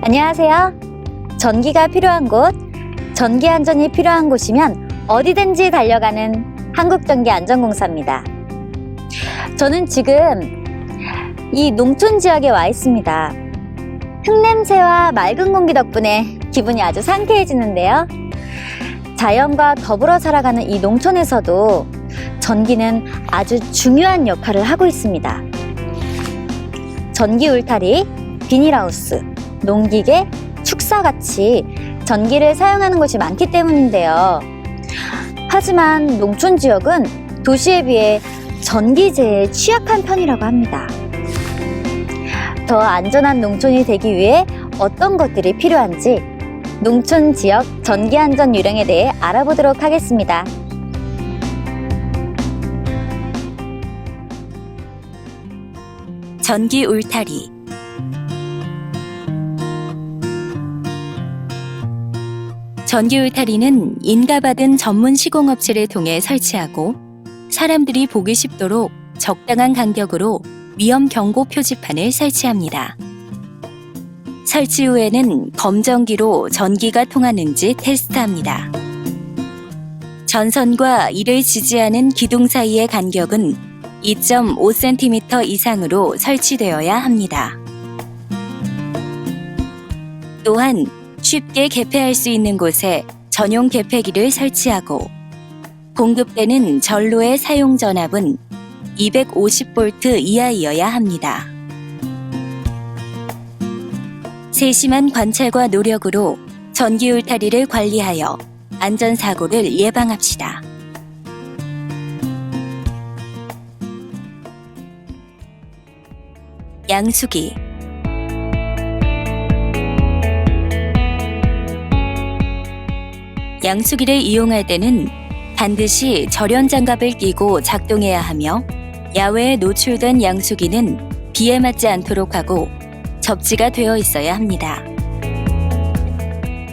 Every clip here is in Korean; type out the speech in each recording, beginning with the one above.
안녕하세요. 전기가 필요한 곳, 전기 안전이 필요한 곳이면 어디든지 달려가는 한국전기안전공사입니다. 저는 지금 이 농촌 지역에 와 있습니다. 흙냄새와 맑은 공기 덕분에 기분이 아주 상쾌해지는데요. 자연과 더불어 살아가는 이 농촌에서도 전기는 아주 중요한 역할을 하고 있습니다. 전기 울타리, 비닐하우스, 농기계, 축사같이 전기를 사용하는 곳이 많기 때문인데요. 하지만 농촌 지역은 도시에 비해 전기재에 취약한 편이라고 합니다. 더 안전한 농촌이 되기 위해 어떤 것들이 필요한지 농촌 지역 전기안전 요령에 대해 알아보도록 하겠습니다. 전기 울타리. 전기 울타리는 인가받은 전문 시공업체를 통해 설치하고 사람들이 보기 쉽도록 적당한 간격으로 위험 경고 표지판을 설치합니다. 설치 후에는 검전기로 전기가 통하는지 테스트합니다. 전선과 이를 지지하는 기둥 사이의 간격은 2.5cm 이상으로 설치되어야 합니다. 또한 쉽게 개폐할 수 있는 곳에 전용 개폐기를 설치하고 공급되는 전로의 사용 전압은 250V 이하이어야 합니다. 세심한 관찰과 노력으로 전기 울타리를 관리하여 안전사고를 예방합시다. 양수기. 양수기를 이용할 때는 반드시 절연 장갑을 끼고 작동해야 하며 야외에 노출된 양수기는 비에 맞지 않도록 하고 접지가 되어 있어야 합니다.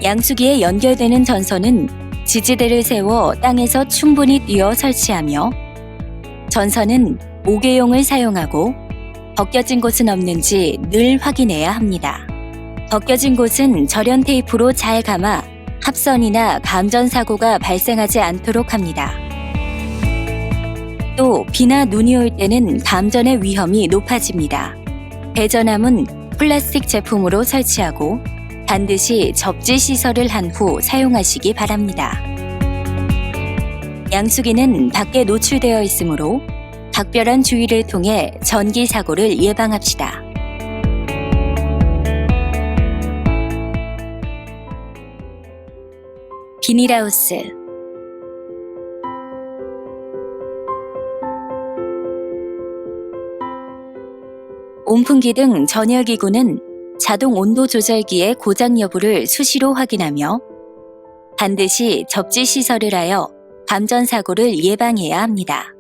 양수기에 연결되는 전선은 지지대를 세워 땅에서 충분히 띄어 설치하며 전선은 모계용을 사용하고 벗겨진 곳은 없는지 늘 확인해야 합니다. 벗겨진 곳은 절연 테이프로 잘 감아 합선이나 감전 사고가 발생하지 않도록 합니다. 또 비나 눈이 올 때는 감전의 위험이 높아집니다. 배전함은 플라스틱 제품으로 설치하고 반드시 접지 시설을 한 후 사용하시기 바랍니다. 양수기는 밖에 노출되어 있으므로 각별한 주의를 통해 전기 사고를 예방합시다. 비닐하우스. 온풍기 등 전열기구는 자동 온도 조절기의 고장 여부를 수시로 확인하며 반드시 접지 시설을 하여 감전 사고를 예방해야 합니다.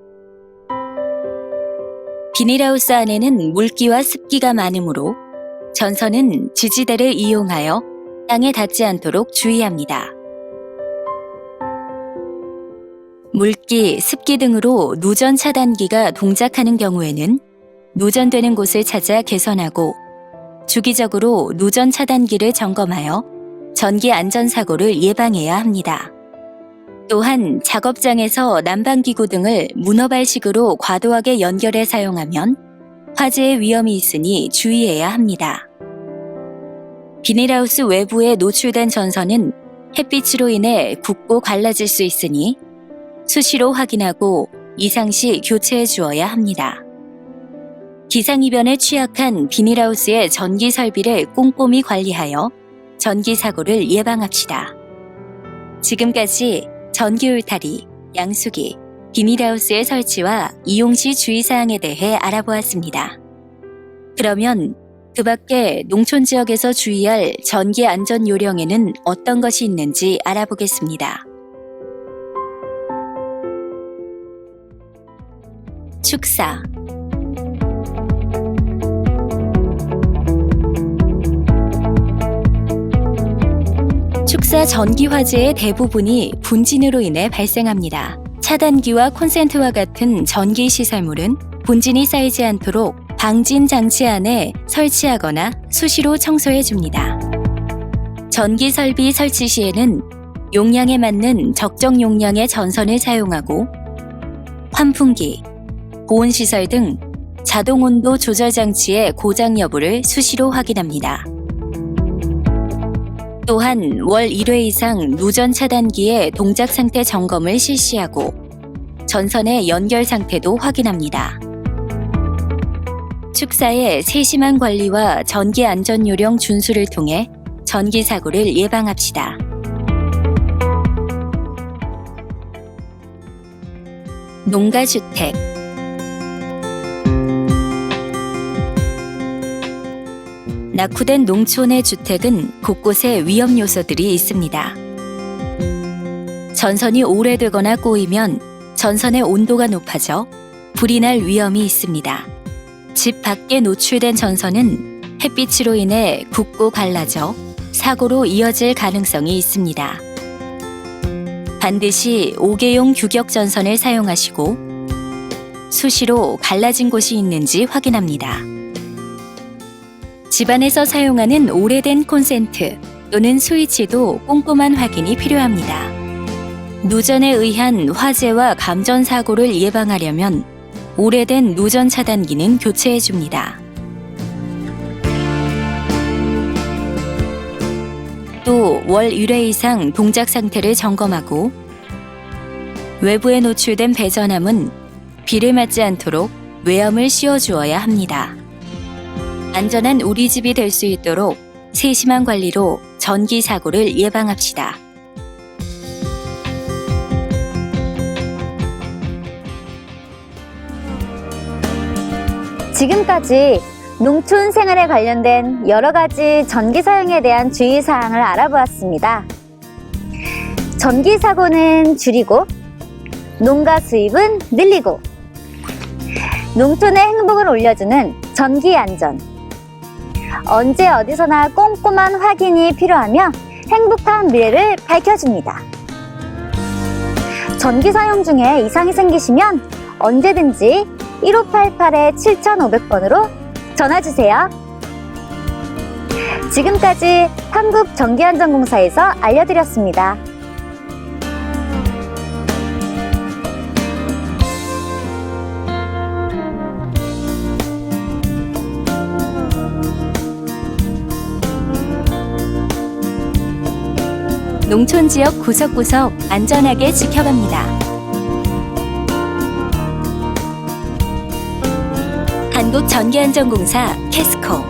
비닐하우스 안에는 물기와 습기가 많으므로 전선은 지지대를 이용하여 땅에 닿지 않도록 주의합니다. 물기, 습기 등으로 누전 차단기가 동작하는 경우에는 누전되는 곳을 찾아 개선하고 주기적으로 누전 차단기를 점검하여 전기 안전사고를 예방해야 합니다. 또한 작업장에서 난방기구 등을 문어발식으로 과도하게 연결해 사용하면 화재의 위험이 있으니 주의해야 합니다. 비닐하우스 외부에 노출된 전선은 햇빛으로 인해 굽고 갈라질 수 있으니 수시로 확인하고 이상 시 교체해 주어야 합니다. 기상이변에 취약한 비닐하우스의 전기 설비를 꼼꼼히 관리하여 전기 사고를 예방합시다. 지금까지 전기 울타리, 양수기, 비닐하우스의 설치와 이용 시 주의사항에 대해 알아보았습니다. 그러면 그 밖에 농촌 지역에서 주의할 전기 안전 요령에는 어떤 것이 있는지 알아보겠습니다. 축사. 축사 전기 화재의 대부분이 분진으로 인해 발생합니다. 차단기와 콘센트와 같은 전기 시설물은 분진이 쌓이지 않도록 방진 장치 안에 설치하거나 수시로 청소해 줍니다. 전기 설비 설치 시에는 용량에 맞는 적정 용량의 전선을 사용하고 환풍기, 보온시설 등 자동 온도 조절 장치의 고장 여부를 수시로 확인합니다. 또한 월 1회 이상 누전 차단기의 동작 상태 점검을 실시하고 전선의 연결 상태도 확인합니다. 축사의 세심한 관리와 전기 안전 요령 준수를 통해 전기 사고를 예방합시다. 농가주택. 낙후된 농촌의 주택은 곳곳에 위험 요소들이 있습니다. 전선이 오래되거나 꼬이면 전선의 온도가 높아져 불이 날 위험이 있습니다. 집 밖에 노출된 전선은 햇빛으로 인해 굽고 갈라져 사고로 이어질 가능성이 있습니다. 반드시 5개용 규격 전선을 사용하시고 수시로 갈라진 곳이 있는지 확인합니다. 집안에서 사용하는 오래된 콘센트 또는 스위치도 꼼꼼한 확인이 필요합니다. 누전에 의한 화재와 감전 사고를 예방하려면 오래된 누전 차단기는 교체해 줍니다. 또 월 1회 이상 동작 상태를 점검하고 외부에 노출된 배전함은 비를 맞지 않도록 외염을 씌워 주어야 합니다. 안전한 우리 집이 될 수 있도록 세심한 관리로 전기 사고를 예방합시다. 지금까지 농촌 생활에 관련된 여러 가지 전기 사용에 대한 주의사항을 알아보았습니다. 전기 사고는 줄이고 농가 수입은 늘리고 농촌의 행복을 올려주는 전기 안전. 언제 어디서나 꼼꼼한 확인이 필요하며 행복한 미래를 밝혀줍니다. 전기 사용 중에 이상이 생기시면 언제든지 1588-7500번으로 전화주세요. 지금까지 한국전기안전공사에서 알려드렸습니다. 농촌 지역 구석구석 안전하게 지켜갑니다. 한국전기안전공사 캐스코